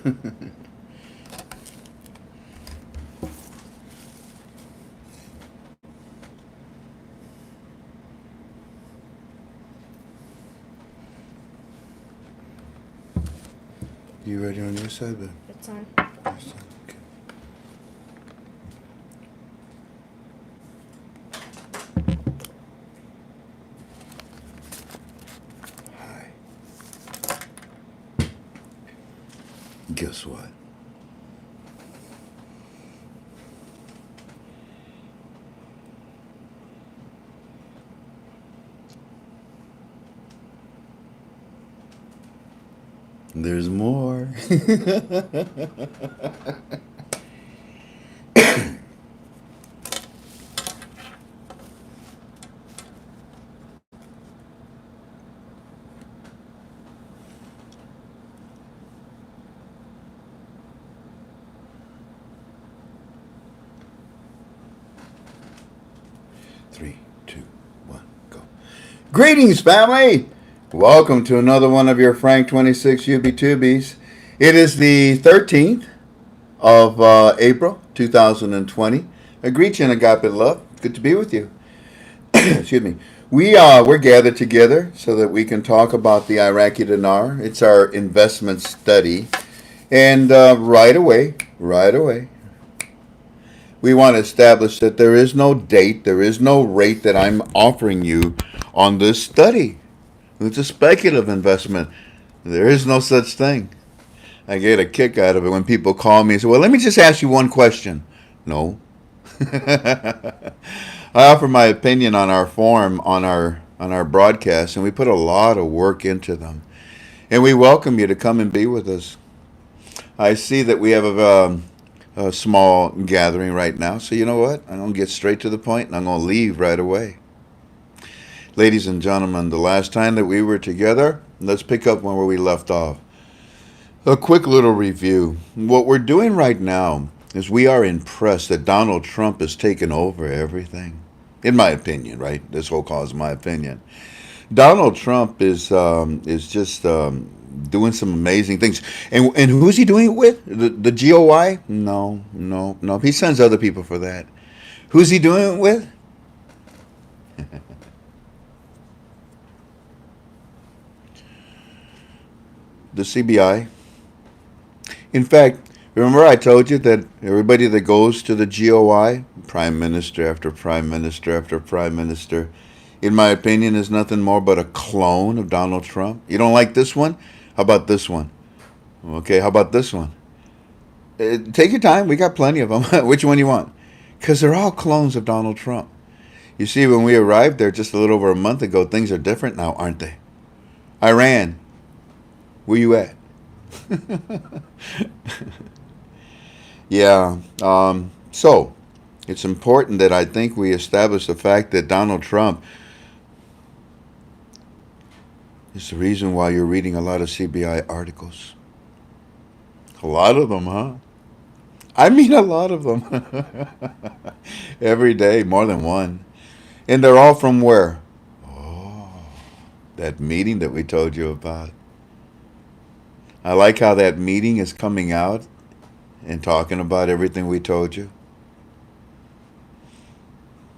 You ready on your side, babe? It's on. Your side, okay. Hi. Guess what? There's more. 3, 2, 1, go. Greetings, family! Welcome to another one of your Frank 26 UB Tubies. It is the 13th of April 2020. I greet you in agape love. Good to be with you. Excuse me. We're gathered together so that we can talk about the Iraqi dinar. It's our investment study, and right away, we want to establish that there is no date, there is no rate that I'm offering you on this study. It's a speculative investment. There is no such thing. I get a kick out of it when people call me and say, "Well, let me just ask you one question." No. I offer my opinion on our forum, on our broadcast, and we put a lot of work into them. And we welcome you to come and be with us. I see that we have a small gathering right now, so you know what? I'm going to get straight to the point, and I'm going to leave right away. Ladies and gentlemen, the last time that we were together, let's pick up where we left off. A quick little review. What we're doing right now is we are impressed that Donald Trump has taken over everything. In my opinion, right? This whole call is my opinion. Donald Trump is just doing some amazing things. And who's he doing it with? The GOI? No, no, no. He sends other people for that. Who's he doing it with? The CBI. In fact, remember I told you that everybody that goes to the GOI, prime minister after prime minister after prime minister, in my opinion, is nothing more but a clone of Donald Trump. You don't like this one? How about this one? Okay, how about this one? Take your time. We got plenty of them. Which one you want? Because they're all clones of Donald Trump. You see, when we arrived there just a little over a month ago, things are different now, aren't they? Iran, where you at? Yeah. So it's important that I think we establish the fact that Donald Trump is the reason why you're reading a lot of CBI articles. A lot of them, huh? I mean, a lot of them. Every day, more than one. And they're all from where? Oh, that meeting that we told you about. I like how that meeting is coming out and talking about everything we told you.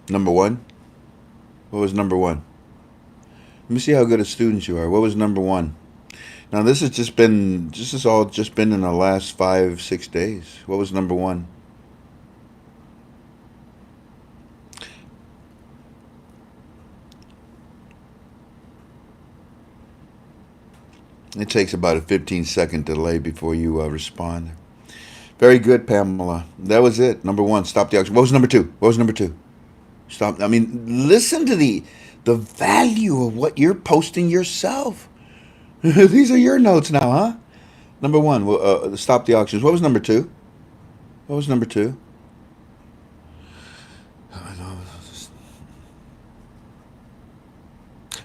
Number one? What was number one? Let me see how good a student you are. What was number one? Now this has all just been in the last 5, 6 days. What was number one? It takes about a 15-second delay before you respond. Very good, Pamela. That was it. Number one, stop the auction. What was number two? What was number two? Stop. I mean, listen to the value of what you're posting yourself. These are your notes now, huh? Number one, stop the auctions. What was number two? What was number two?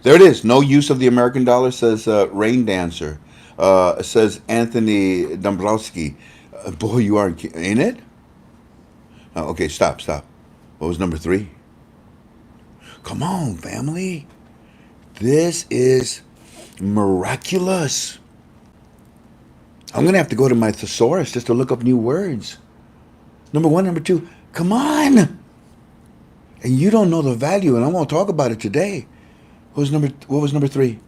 There it is. No use of the American dollar, says Rain Dancer. Says Anthony Dombrowski. Boy, you aren't in it? Okay, stop, stop. What was number three? Come on, family. This is miraculous. I'm going to have to go to my thesaurus just to look up new words. Number one, number two, come on. And you don't know the value, and I'm going to talk about it today. What was number three?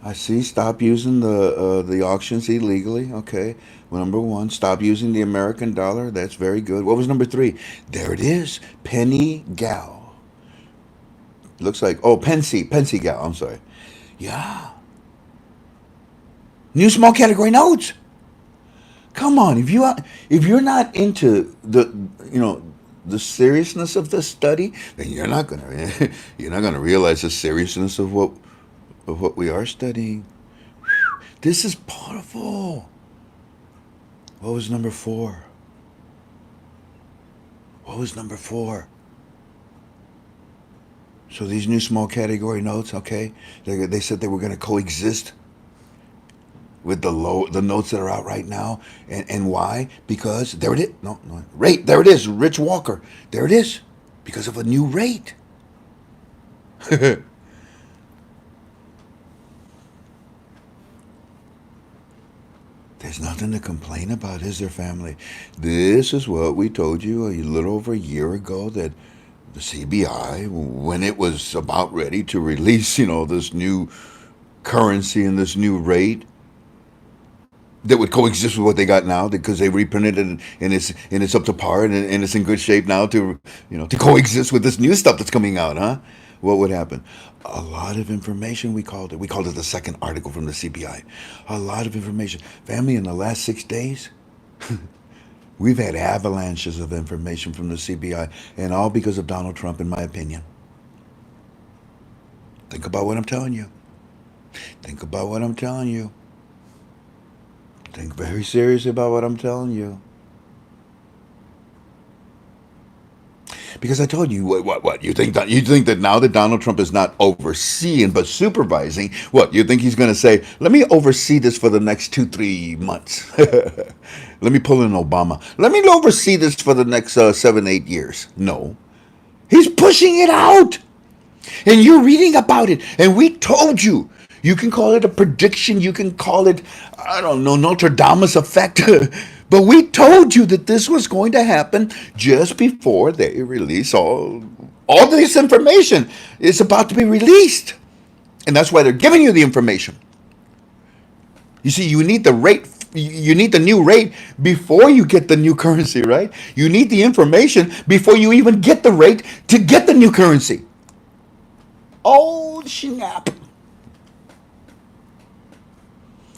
I see. Stop using the auctions illegally. Okay. Well, number one, stop using the American dollar. That's very good. What was number three? There it is. Penny Gal. Looks like Pensy Gal. I'm sorry. Yeah. New small category notes. Come on, if you're not into the seriousness of the study, then you're not gonna realize the seriousness of what we are studying. This is powerful. What was number four? What was number four? So these new small category notes, okay, they said they were going to coexist with the notes that are out right now, and why? Because there it is. No, rate. There it is. Rich Walker. There it is. Because of a new rate. There's nothing to complain about, is there, family? This is what we told you a little over a year ago, that the CBI, when it was about ready to release, this new currency and this new rate that would coexist with what they got now, because they reprinted it, and it's up to par, and it's in good shape now to coexist with this new stuff that's coming out, huh? What would happen? A lot of information. We called it the second article from the CBI. A lot of information, family. In the last 6 days, we've had avalanches of information from the CBI, and all because of Donald Trump, in my opinion. Think about what I'm telling you. Think about what I'm telling you. Think very seriously about what I'm telling you. Because I told you, what you think that now that Donald Trump is not overseeing but supervising, what you think he's going to say? Let me oversee this for the next 2-3 months. Let me pull in Obama. Let me oversee this for the next 7-8 years. No, he's pushing it out, and you're reading about it. And we told you. You can call it a prediction. You can call it, I don't know, Notre Dame's effect. But we told you that this was going to happen just before they release all this information. It's about to be released. And that's why they're giving you the information. You see, you need the rate. You need the new rate before you get the new currency, right? You need the information before you even get the rate to get the new currency. Oh, snap.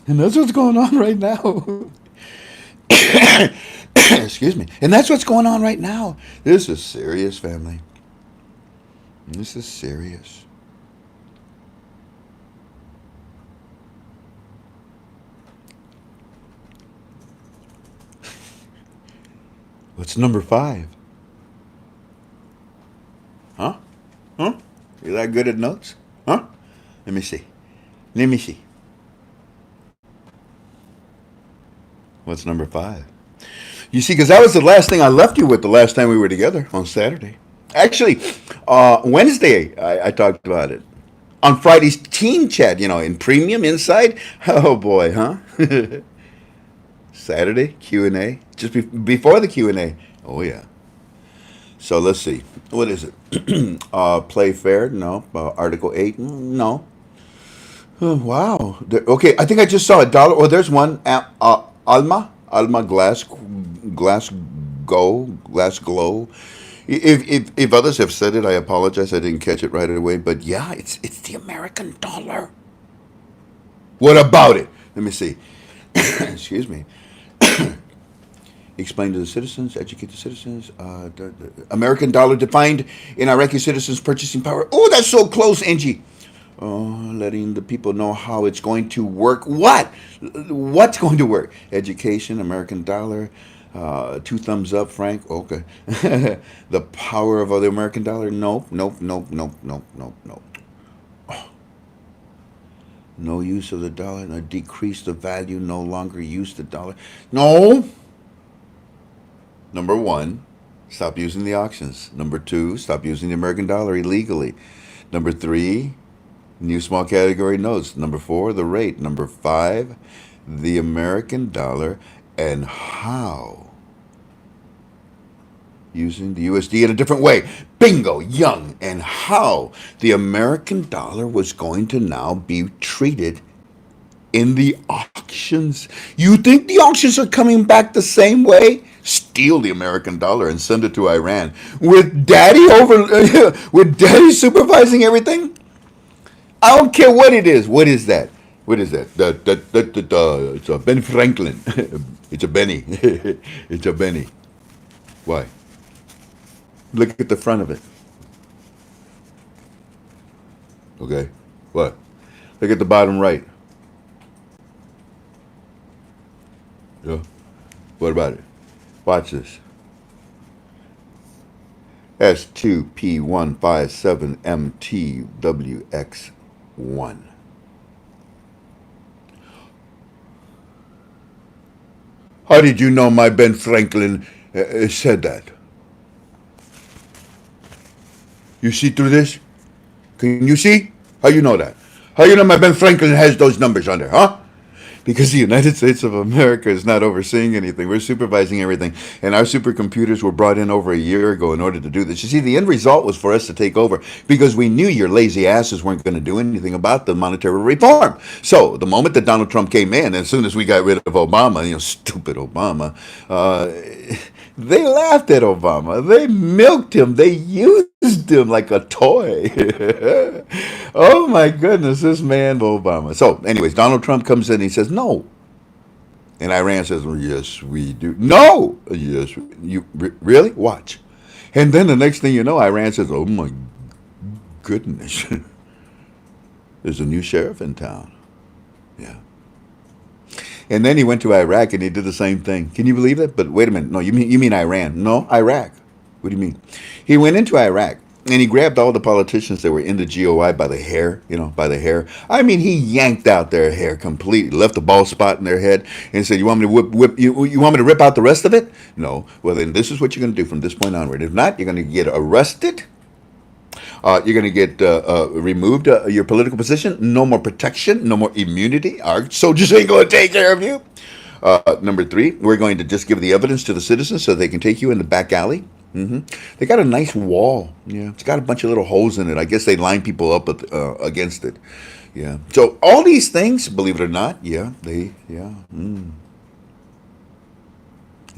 And that's what's going on right now. Excuse me. And that's what's going on right now. This is serious, family. This is serious. What's number 5? Huh? Huh? You that good at notes? Huh? Let me see. Let me see. What's number 5? You see, because that was the last thing I left you with the last time we were together on Saturday. Actually, Wednesday I talked about it. On Friday's Teen Chat, in Premium Inside. Oh boy, huh? Saturday Q&A, just before the Q&A. Oh yeah. So let's see. What is it? Play fair? No. Article 8? No. Oh, wow. Okay, I think I just saw a dollar. Oh, there's one. Alma Glass Glow. If others have said it, I apologize. I didn't catch it right away. But yeah, it's the American dollar. What about it? Let me see. Excuse me. Explain to the citizens, educate the citizens. The American dollar defined in Iraqi citizens' purchasing power. Oh, that's so close, Angie. Letting the people know how it's going to work. What? What's going to work? Education, American dollar. 2 thumbs up, Frank. Okay. The power of the American dollar. Nope. No use of the dollar. No, decrease the value. No longer use the dollar. No. Number 1, stop using the auctions. Number 2, stop using the American dollar illegally. Number 3, new small category notes. Number 4, the rate. Number 5, the American dollar and how using the USD in a different way. Bingo, young, and how the American dollar was going to now be treated in the auctions. You think the auctions are coming back the same way? Steal the American dollar and send it to Iran with daddy over with daddy supervising everything? I don't care what it is. What is that? What is that? It's a Ben Franklin. It's a Benny. It's a Benny. Why? Look at the front of it. Okay. What? Look at the bottom right. Yeah. What about it? Watch this. S2P157MTWX1. How did you know my Ben Franklin said that? You see through this? Can you see? How you know that? How you know my Ben Franklin has those numbers on there, huh? Because the United States of America is not overseeing anything. We're supervising everything. And our supercomputers were brought in over a year ago in order to do this. You see, the end result was for us to take over because we knew your lazy asses weren't going to do anything about the monetary reform. So the moment that Donald Trump came in, as soon as we got rid of Obama, stupid Obama, they laughed at Obama. They milked him. They used him like a toy. Oh my goodness, this man Obama. So, anyways, Donald Trump comes in and he says, no. And Iran says, well, yes, we do. No. Yes. You really? Watch. And then the next thing you know, Iran says, oh my goodness. There's a new sheriff in town. Yeah. And then he went to Iraq and he did the same thing. Can you believe that? But wait a minute. No, you mean Iran. No, Iraq. What do you mean? He went into Iraq and he grabbed all the politicians that were in the GOI by the hair, by the hair. I mean, he yanked out their hair completely, left a bald spot in their head and said, you want me to whip you want me to rip out the rest of it? No. Well, then this is what you're going to do from this point onward. If not, you're going to get arrested. You're going to get removed your political position. No more protection. No more immunity. Our soldiers ain't going to take care of you. Number 3, we're going to just give the evidence to the citizens so they can take you in the back alley. They got a nice wall. Yeah, it's got a bunch of little holes in it. I guess they line people up against it. Yeah. So all these things, believe it or not, yeah. And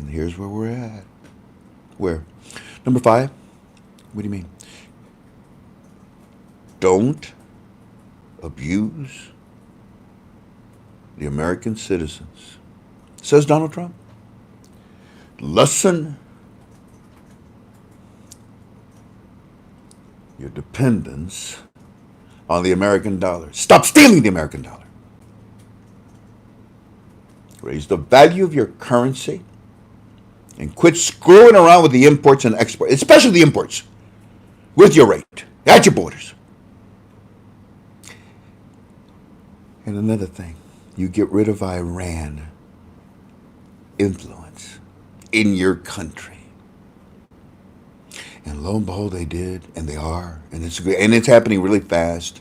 here's where we're at. Where? Number 5. What do you mean? Don't abuse the American citizens, says Donald Trump. Lessen your dependence on the American dollar. Stop stealing the American dollar. Raise the value of your currency and quit screwing around with the imports and exports, especially the imports, with your rate at your borders. And another thing, you get rid of Iran influence in your country. And lo and behold, they did, and they are, and it's happening really fast.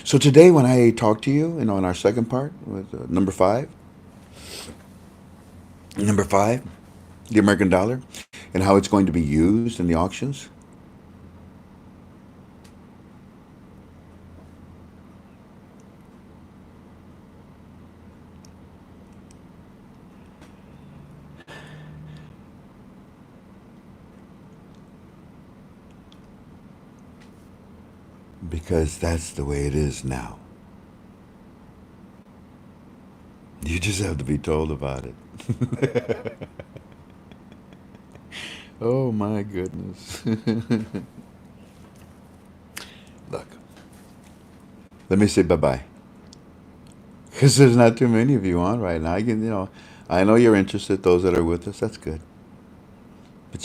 So today, when I talk to you, in our second part with number 5, the American dollar, and how it's going to be used in the auctions. Because that's the way it is now. You just have to be told about it. Oh my goodness. Look, let me say bye-bye. Because there's not too many of you on right now. I know you're interested, those that are with us, that's good. But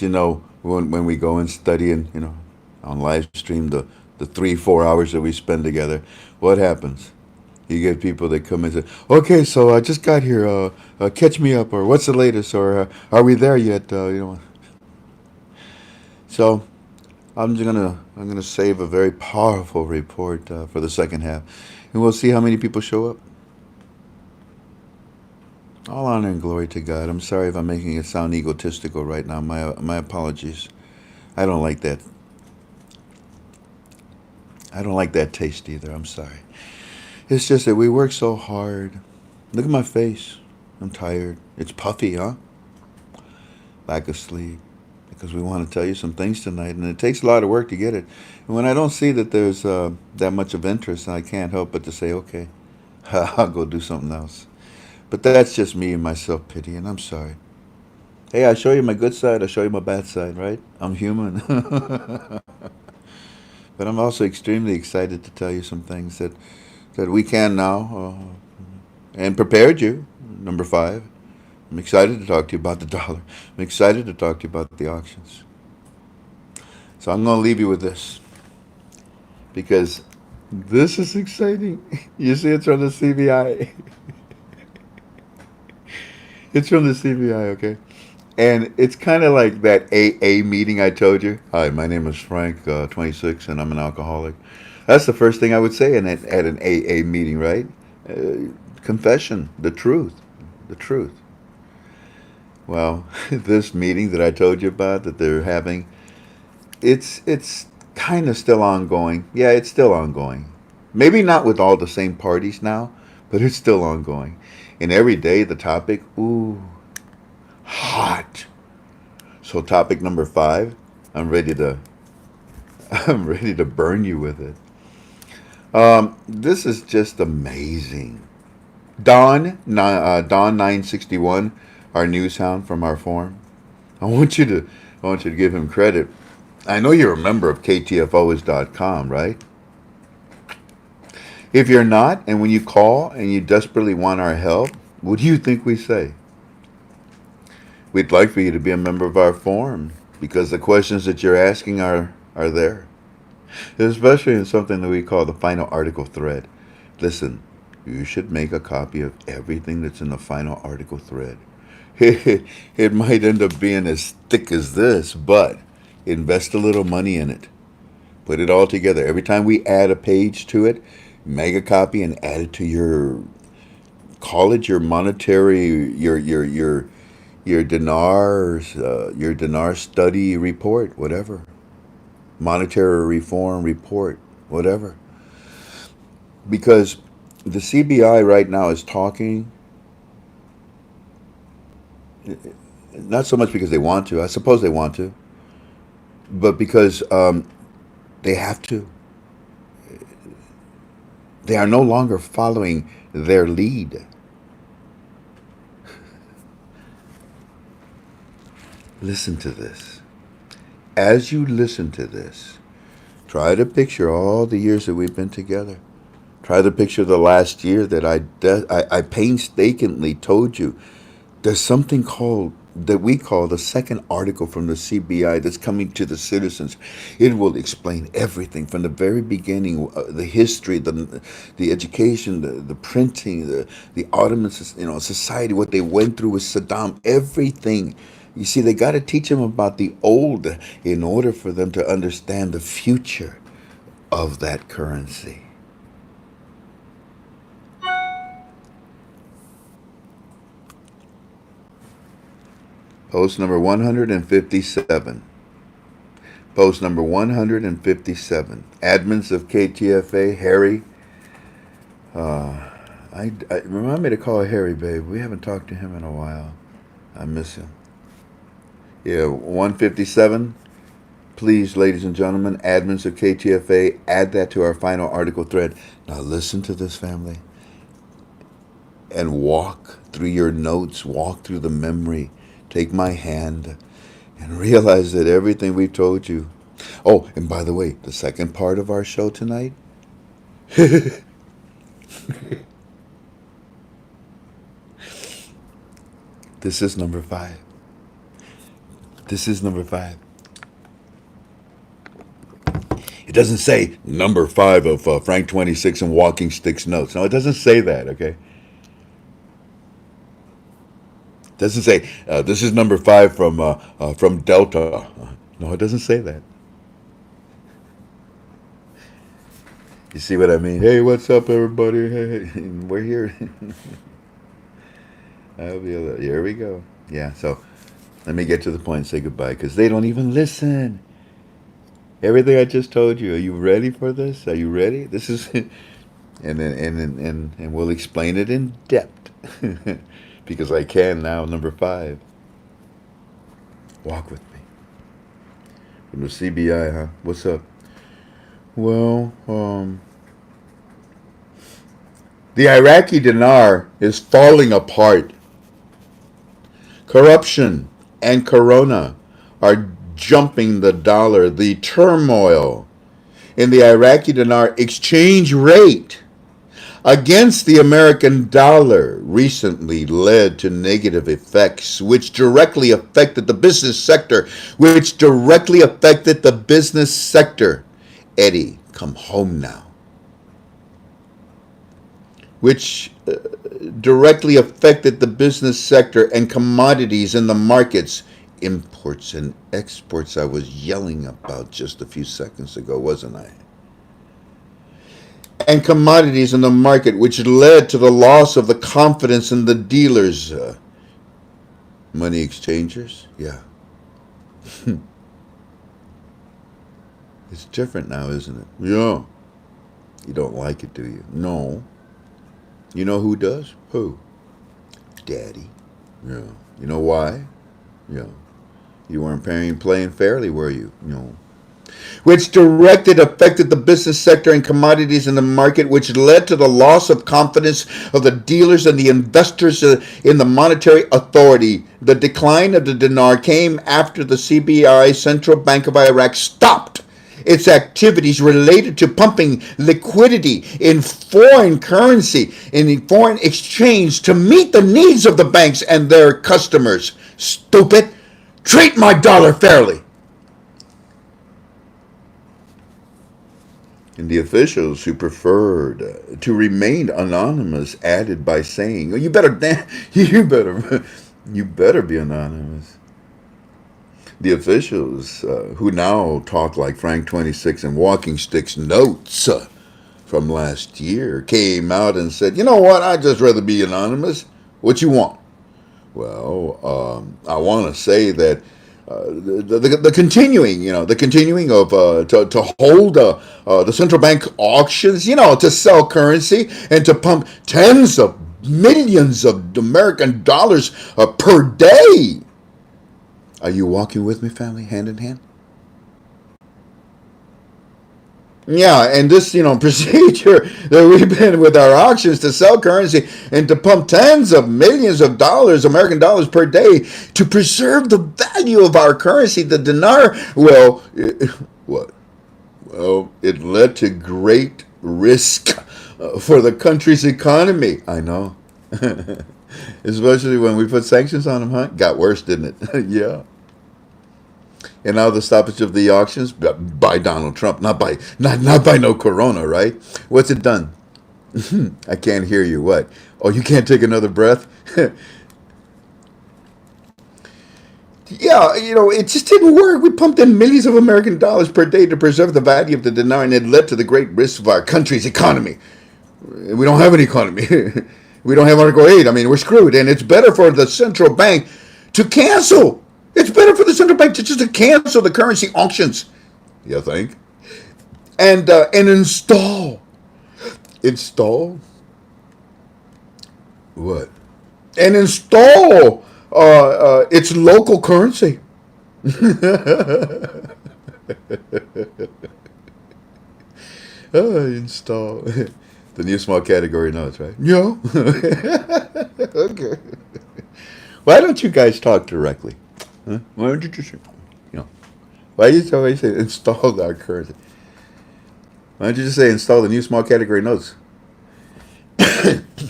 when we go and study and, on live stream, the 3-4 hours that we spend together, what happens? You get people that come and say, okay, so I just got here, catch me up, or what's the latest, or are we there yet? So I'm gonna save a very powerful report for the second half, and we'll see how many people show up. All honor and glory to God. I'm sorry if I'm making it sound egotistical right now. My apologies. I don't like that. I don't like that taste either. I'm sorry. It's just that we work so hard. Look at my face. I'm tired. It's puffy, huh? Lack of sleep. Because we want to tell you some things tonight, and it takes a lot of work to get it. And when I don't see that there's that much of interest, I can't help but to say, okay, I'll go do something else. But that's just me and my self pity, and I'm sorry. Hey, I show you my good side, I show you my bad side, right? I'm human. But I'm also extremely excited to tell you some things that we can now and prepared you. Number five, I'm excited to talk to you about the dollar. I'm excited to talk to you about the auctions. So I'm going to leave you with this because this is exciting. You see, it's from the CBI. It's from the CBI, okay? And it's kind of like that AA meeting I told you. Hi, my name is Frank, 26, and I'm an alcoholic. That's the first thing I would say at an AA meeting, right? Confession, the truth, the truth. Well, this meeting that I told you about that they're having, it's kind of still ongoing. Yeah, it's still ongoing. Maybe not with all the same parties now, but it's still ongoing. And every day the topic, ooh, hot. So topic number five, I'm ready to I'm ready to burn you with it. This is just amazing. Don 961, our news hound from our forum. I want you to I want you to give him credit. I know you're a member of KTFOs.com, right? If you're not, and when you call and you desperately want our help, what do you think we say? We'd like for you to be a member of our forum because the questions that you're asking are there, especially in something that we call the final article thread. Listen, you should make a copy of everything that's in the final article thread. It might end up being as thick as this, but invest a little money in it. Put it all together. Every time we add a page to it, make a copy and add it to your, call it your monetary, your dinars, your dinar study report, whatever. Monetary reform report, whatever. Because the CBI right now is talking, not so much because they want to, I suppose they want to, but because they have to. They are no longer following their lead. Listen to this. As you listen to this, try to picture all the years that we've been together. Try to picture the last year that I painstakingly told you there's something called that we call the second article from the CBI that's coming to the citizens. It will explain everything from the very beginning, the history, the education, the printing, the Ottoman society, what they went through with Saddam, everything. You see, they got to teach them about the old in order for them to understand the future of that currency. Post number 157. Post number 157. Admins of KTFA, Harry. I remind me to call Harry, babe. We haven't talked to him in a while. I miss him. Yeah, 157. Please, ladies and gentlemen, admins of KTFA, add that to our final article thread. Now listen to this, family, and walk through your notes, walk through the memory. Take my hand and realize that everything we've told you. Oh, and by the way, the second part of our show tonight, this is number five. This is number five. It doesn't say number five of Frank 26 and Walking Sticks notes. No, it doesn't say that, okay? It doesn't say this is number five from Delta. No, it doesn't say that. You see what I mean? Hey, what's up, everybody? Hey, we're here. Here we go. Yeah, so let me get to the point and say goodbye because they don't even listen. Everything I just told you, are you ready for this? Are you ready? This is, and we'll explain it in depth because I can now. Number five, walk with me. From the CBI, huh? What's up? Well, the Iraqi dinar is falling apart. Corruption and corona are jumping the dollar. The turmoil in the Iraqi dinar exchange rate against the American dollar recently led to negative effects, which directly affected the business sector. Eddie, come home now. Which directly affected the business sector and commodities in the markets, imports and exports I was yelling about just a few seconds ago, wasn't I? And commodities in the market, which led to the loss of the confidence in the dealers. Money exchangers? Yeah. It's different now, isn't it? Yeah. You don't like it, do you? No. You know who does? Who? Daddy. Yeah. You know why? Yeah. You weren't playing fairly, were you? No. Which directly affected the business sector and commodities in the market, which led to the loss of confidence of the dealers and the investors in the monetary authority. The decline of the dinar came after the CBI, Central Bank of Iraq, stopped its activities related to pumping liquidity in foreign currency, in foreign exchange to meet the needs of the banks and their customers. Stupid! Treat my dollar fairly! And the officials who preferred to remain anonymous added by saying, "Oh, you better be anonymous." The officials who now talk like Frank 26 and Walking Sticks notes from last year came out and said, "You know what? I'd just rather be anonymous. What you want?" Well, I want to say that the continuing of to hold the central bank auctions, to sell currency and to pump tens of millions of American dollars per day. Are you walking with me, family, hand in hand? Yeah, and this, procedure that we've been with our auctions to sell currency and to pump tens of millions of dollars, American dollars per day, to preserve the value of our currency, the dinar. Well, what? Well, it led to great risk for the country's economy. I know. Especially when we put sanctions on them, huh? Got worse, didn't it? Yeah. And now the stoppage of the auctions by Donald Trump, not by no corona, right? What's it done? I can't hear you. What? Oh, you can't take another breath? Yeah, it just didn't work. We pumped in millions of American dollars per day to preserve the value of the dinar, and it led to the great risk of our country's economy. We don't have an economy. We don't have Article 8. I mean, we're screwed. And it's better for the central bank to cancel. It's better for the central bank to just to cancel the currency auctions. You think? And install what? And install its local currency. Install the new small category notes, right? Yeah. Okay. Why don't you guys talk directly? Huh? Why don't you just, why do you always say install our currency? Why don't you just say install the new small category notes?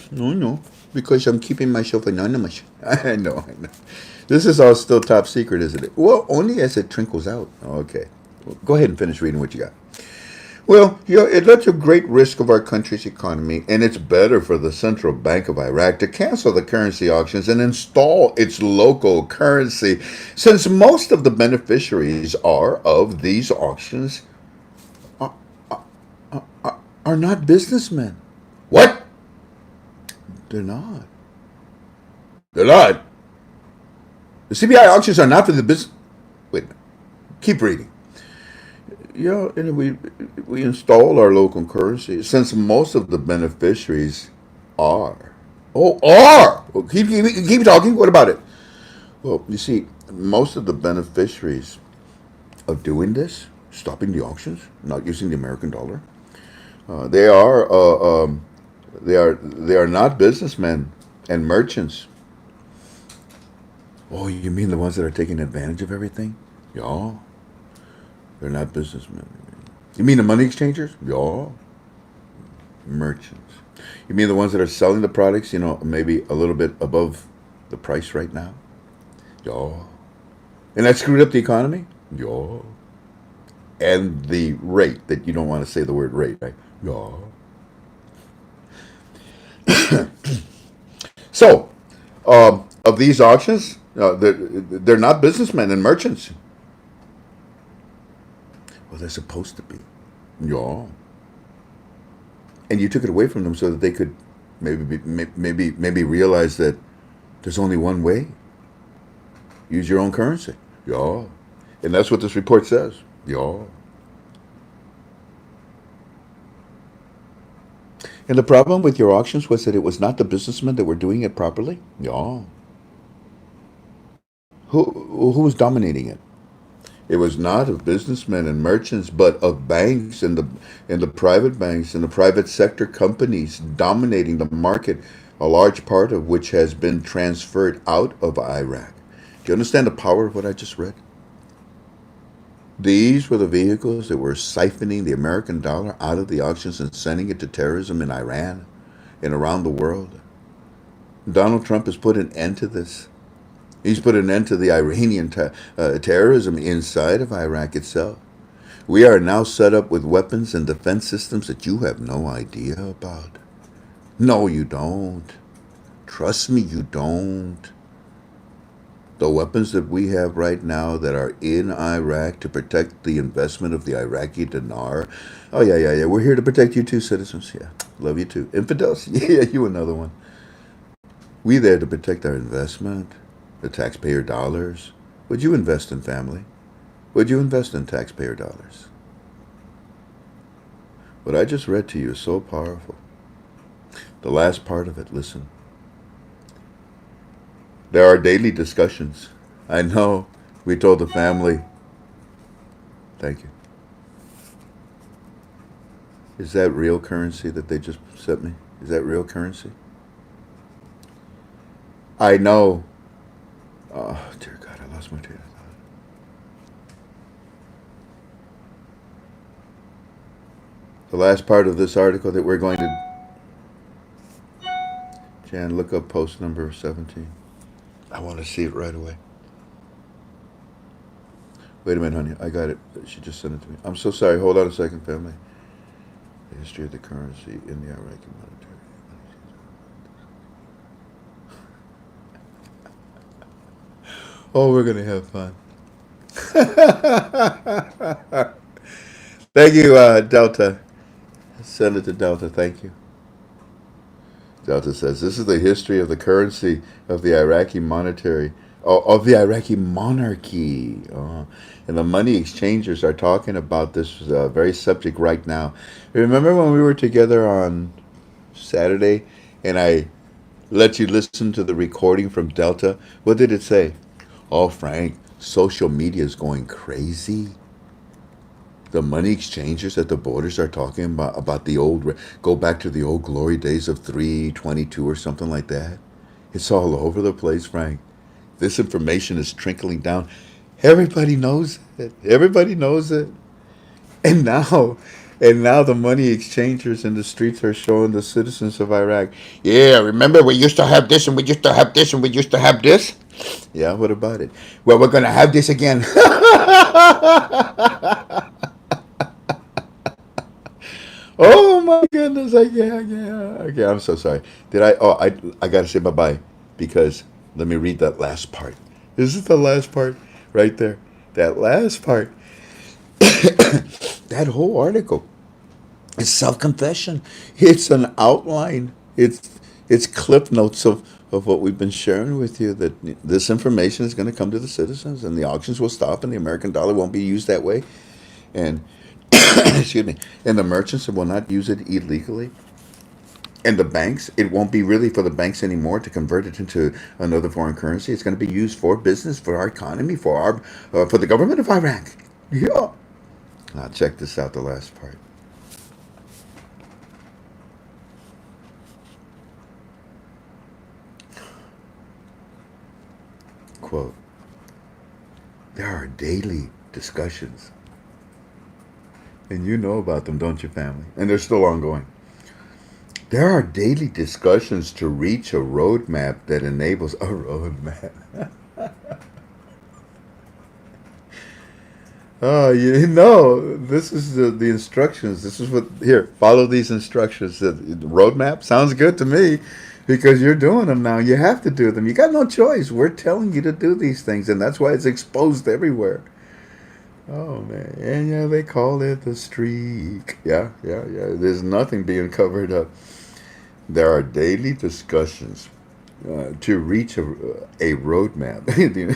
No, because I'm keeping myself anonymous. I know. This is all still top secret, isn't it? Well, only as it trickles out. Okay. Well, go ahead and finish reading what you got. Well, it led to great risk of our country's economy, and it's better for the Central Bank of Iraq to cancel the currency auctions and install its local currency, since most of the beneficiaries of these auctions are, are not businessmen. What? They're not. They're not. The CBI auctions are not for the business. Wait a minute. Keep reading. Yeah, and we install our local currency since most of the beneficiaries are. Oh, are. Well, keep talking. What about it? Well, you see, most of the beneficiaries of doing this, stopping the auctions, not using the American dollar, they are they are not businessmen and merchants. Oh, you mean the ones that are taking advantage of everything? Yeah, they're not businessmen. You mean the money exchangers? Yeah, merchants. You mean the ones that are selling the products, maybe a little bit above the price right now? Yeah. And that screwed up the economy? Yeah. And the rate, that you don't want to say the word rate, right? Yeah. So, of these auctions, they're not businessmen and merchants. Well, they're supposed to be. Yeah. And you took it away from them so that they could maybe realize that there's only one way. Use your own currency. Yeah. And that's what this report says. Yeah. And the problem with your auctions was that it was not the businessmen that were doing it properly? Yeah. Who was dominating it? It was not of businessmen and merchants, but of banks and the private banks and the private sector companies dominating the market, a large part of which has been transferred out of Iraq. Do you understand the power of what I just read? These were the vehicles that were siphoning the American dollar out of the auctions and sending it to terrorism in Iran and around the world. Donald Trump has put an end to this. He's put an end to the Iranian terrorism inside of Iraq itself. We are now set up with weapons and defense systems that you have no idea about. No, you don't. Trust me, you don't. The weapons that we have right now that are in Iraq to protect the investment of the Iraqi dinar. Oh, yeah. We're here to protect you too, citizens. Yeah, love you too. Infidels. Yeah, you another one. We there to protect our investment, the taxpayer dollars. Would you invest in family? Would you invest in taxpayer dollars? What I just read to you is so powerful. The last part of it, listen. There are daily discussions. I know. We told the family. Thank you. Is that real currency that they just sent me? Is that real currency? I know. Oh, dear God, I lost my train of thought. The last part of this article that we're going to... Jan, look up post number 17. I want to see it right away. Wait a minute, honey. I got it. She just sent it to me. I'm so sorry. Hold on a second, family. The history of the currency in the Iraqi monetary. Oh, we're going to have fun. Thank you, Delta. Send it to Delta. Thank you. Delta says, this is the history of the currency of the Iraqi monetary, of the Iraqi monarchy. And the money exchangers are talking about this very subject right now. Remember when we were together on Saturday and I let you listen to the recording from Delta? What did it say? Oh, Frank, social media is going crazy. The money exchangers at the borders are talking about the old, go back to the old glory days of 322 or something like that. It's all over the place, Frank. This information is trickling down. Everybody knows it. Everybody knows it. And now the money exchangers in the streets are showing the citizens of Iraq, yeah, remember we used to have this and we used to have this and we used to have this? Yeah, what about it? Well, we're going to have this again. Oh my goodness! Okay, I'm so sorry. Did I? Oh, I gotta say bye bye because let me read that last part. This is the last part right there. That last part. That whole article is self confession. It's an outline. It's clip notes of what we've been sharing with you, that this information is going to come to the citizens and the auctions will stop and the American dollar won't be used that way. And, excuse me, and the merchants will not use it illegally. And the banks, it won't be really for the banks anymore to convert it into another foreign currency. It's going to be used for business, for our economy, for the government of Iraq. Yeah. Now check this out, the last part. Quote, there are daily discussions, and you know about them, don't you, family? And they're still ongoing. There are daily discussions to reach a roadmap that enables a roadmap. Oh, you know, this is the instructions. This is what, here, follow these instructions. The roadmap sounds good to me because you're doing them now. You have to do them. You got no choice. We're telling you to do these things, and that's why it's exposed everywhere. Oh, man. And yeah, they call it the streak. Yeah. There's nothing being covered up. There are daily discussions to reach a roadmap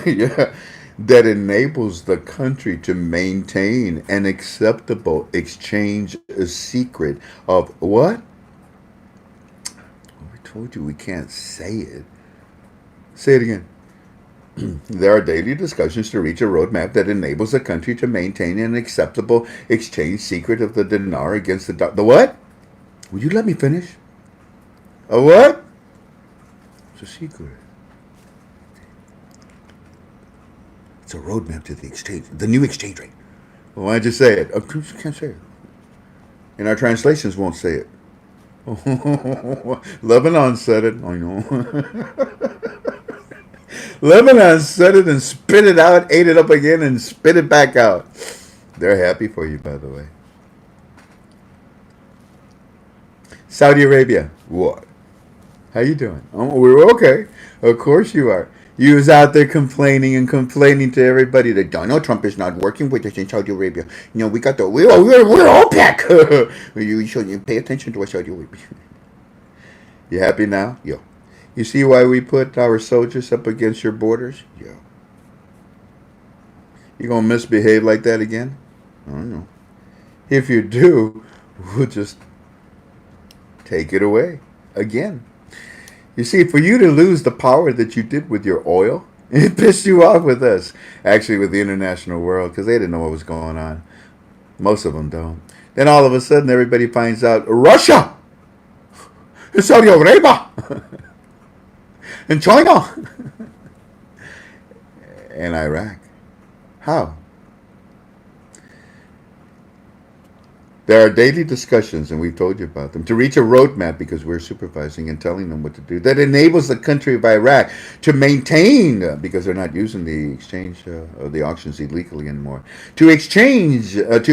yeah, that enables the country to maintain an acceptable exchange secret of what? We told you we can't say it. Say it again. There are daily discussions to reach a roadmap that enables the country to maintain an acceptable exchange secret of the dinar against the what? Will you let me finish? A what? It's a secret. It's a roadmap to the exchange, the new exchange rate. Well, why'd you say it? Oh, you can't say it. And our translations won't say it. Lebanon said it. I know. Lebanon said it and spit it out, ate it up again, and spit it back out. They're happy for you, by the way. Saudi Arabia, what? How you doing? Oh, we're okay. Of course you are. You was out there complaining to everybody that Donald Trump is not working with us in Saudi Arabia. You know, we're OPEC. You should pay attention to us, Saudi Arabia. You happy now? Yo. You see why we put our soldiers up against your borders? Yo. You gonna misbehave like that again? I don't know. If you do, we'll just take it away again. You see, for you to lose the power that you did with your oil, it pissed you off with us. Actually, with the international world, because they didn't know what was going on. Most of them don't. Then all of a sudden, everybody finds out Russia, Saudi Arabia, and China, and Iraq. How? There are daily discussions, and we've told you about them, to reach a roadmap, because we're supervising and telling them what to do, that enables the country of Iraq to maintain, because they're not using the exchange of the auctions illegally anymore, to exchange, that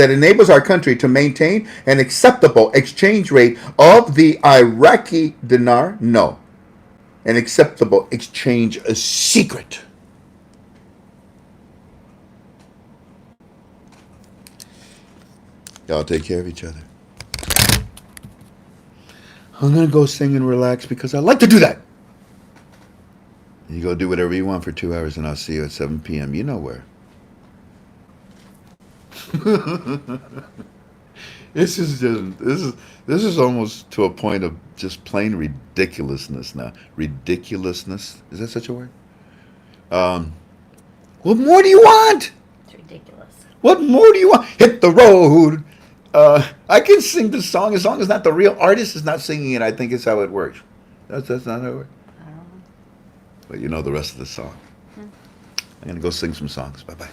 enables our country to maintain an acceptable exchange rate of the Iraqi dinar? No. An acceptable exchange secret. Y'all take care of each other. I'm going to go sing and relax because I like to do that. You go do whatever you want for 2 hours and I'll see you at 7 p.m. You know where. This is almost to a point of just plain ridiculousness now. Ridiculousness. Is that such a word? What more do you want? It's ridiculous. What more do you want? Hit the road. I can sing the song as long as not the real artist is not singing it. I think it's how it works. That's not how it works. I don't know. But you know the rest of the song. I'm going to go sing some songs. Bye-bye.